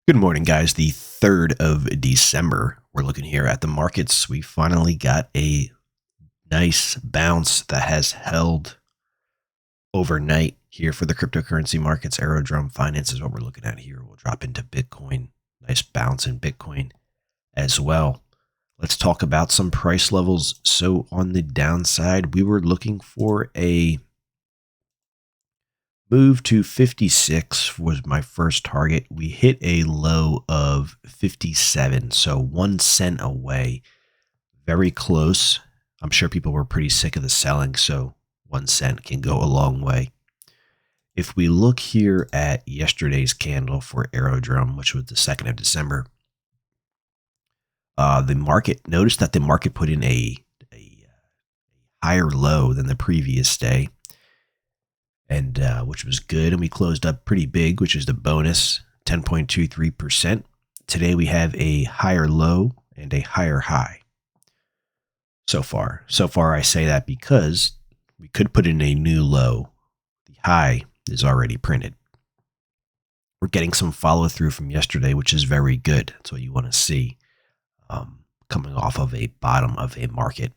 Good morning, guys. The 3rd of December. We're looking here at the markets. We finally got a nice bounce that has held overnight here for the cryptocurrency markets. Aerodrome finance is what we're looking at here. We'll drop into Bitcoin. Nice bounce in Bitcoin as well. Let's talk about some price levels. So on the downside, we were looking for a move to 56 was my first target. We hit a low of 57, so 1 cent away. Very close. I'm sure people were pretty sick of the selling, so 1 cent can go a long way. If we look here at yesterday's candle for Aerodrome, which was the 2nd of December, the market, notice that the market put in a higher low than the previous day, and which was good, and we closed up pretty big, which is the bonus, 10.23%. Today we have a higher low and a higher high so far. So far, I say that because we could put in a new low. The high is already printed. We're getting some follow through from yesterday, which is very good. That's what you want to see coming off of a bottom of a market.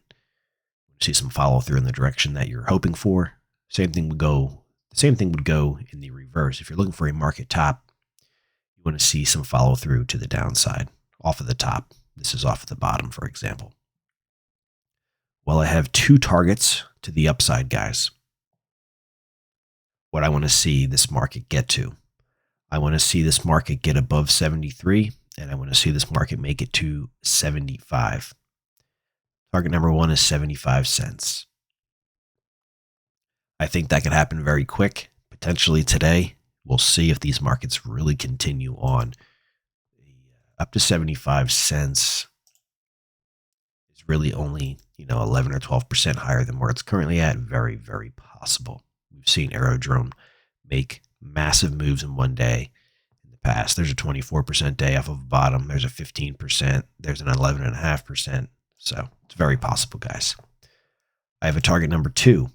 See some follow through in the direction that you're hoping for. The same thing would go in the reverse. If you're looking for a market top, you want to see some follow through to the downside off of the top. This is off of the bottom, for example. Well, I have 2 targets to the upside, guys. What I want to see this market get to. I want to see this market get above 73, and I want to see this market make it to 75. Target number 1 is 75 cents. I think that could happen very quick, potentially today. We'll see if these markets really continue on. Up to 75 cents is really only, 11 or 12% higher than where it's currently at. Very, very possible. We've seen Aerodrome make massive moves in one day in the past. There's a 24% day off of the bottom. There's a 15%. There's an 11.5%. So it's very possible, guys. I have a target number 2.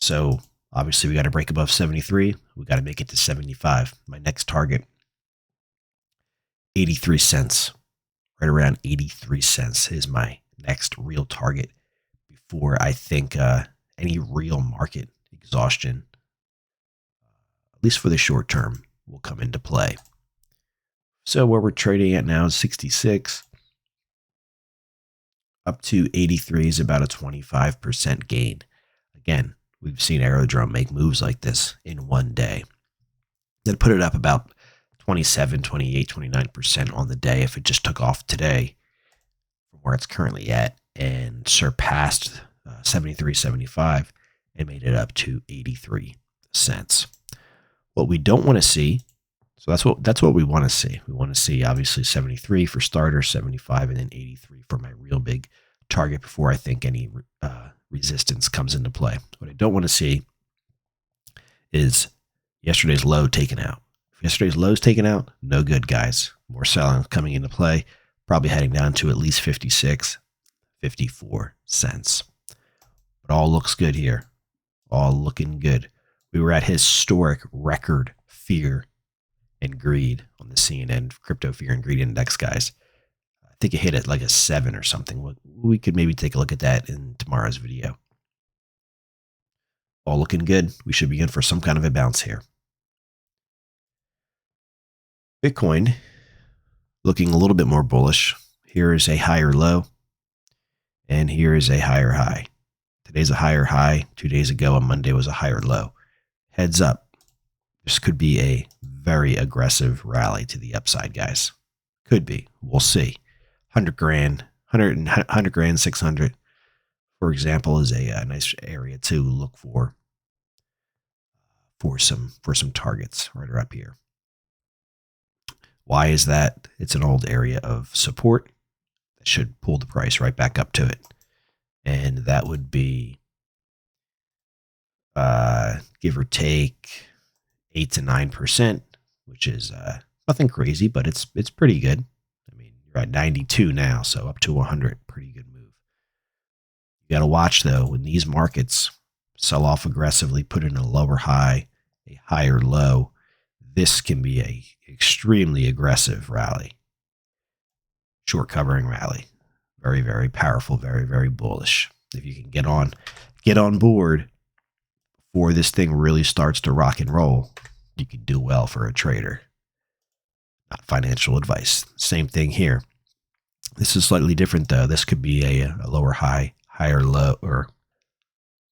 So obviously we got to break above 73. We got to make it to 75. My next target, 83 cents. Right around 83 cents is my next real target before I think any real market exhaustion, at least for the short term, will come into play. So where we're trading at now is 66. Up to 83 is about a 25% gain. Again, we've seen Aerodrome make moves like this in one day. Then put it up about 27, 28, 29% on the day if it just took off today from where it's currently at and surpassed 73, 75 and made it up to 83 cents. What we don't want to see, so that's what we want to see. We want to see obviously 73 for starters, 75, and then 83 for my real big target before I think any resistance comes into play. What I don't want to see is yesterday's low taken out. If yesterday's low is taken out, no good, guys. More selling coming into play, probably heading down to at least 56, 54 cents. But all looks good here. All looking good. We were at historic record fear and greed on the CNN Crypto Fear and Greed Index, guys. I think it hit at like a 7 or something. We could maybe take a look at that in tomorrow's video. All looking good. We should be in for some kind of a bounce here. Bitcoin looking a little bit more bullish. Here is a higher low, and here is a higher high. Today's a higher high. 2 days ago on Monday was a higher low. Heads up. This could be a very aggressive rally to the upside, guys. Could be. We'll see. 100 grand, 100 grand, 600, for example, is a nice area to look for some targets right up here. Why is that? It's an old area of support that should pull the price right back up to it. And that would be, give or take, 8 to 9%, which is nothing crazy, but it's pretty good. I mean, you're at 92 now, so up to 100, pretty good move. You got to watch, though, when these markets sell off aggressively, put in a lower high, a higher low, this can be a extremely aggressive rally. Short covering rally. Very, very powerful, very, very bullish. If you can get on board before this thing really starts to rock and roll, you can do well for a trader. Not financial advice. Same thing here. This is slightly different though. This could be a lower high, higher low, or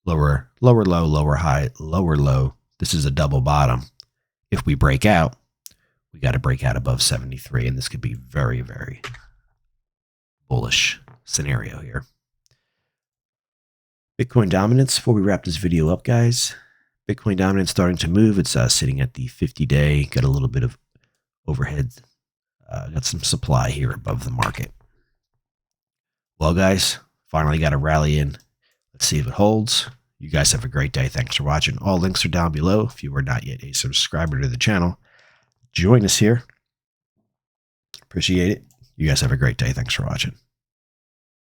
lower low, lower high, lower low. This is a double bottom. If we break out, we got to break out above 73, and this could be very, very bullish scenario here. Bitcoin dominance. Before we wrap this video up, guys, Bitcoin dominance starting to move. It's sitting at the 50-day. Got a little bit of overhead. Got some supply here above the market. Well, guys, finally got a rally in. Let's see if it holds. You guys have a great day. Thanks for watching. All links are down below. If you are not yet a subscriber to the channel, join us here. Appreciate it. You guys have a great day. Thanks for watching.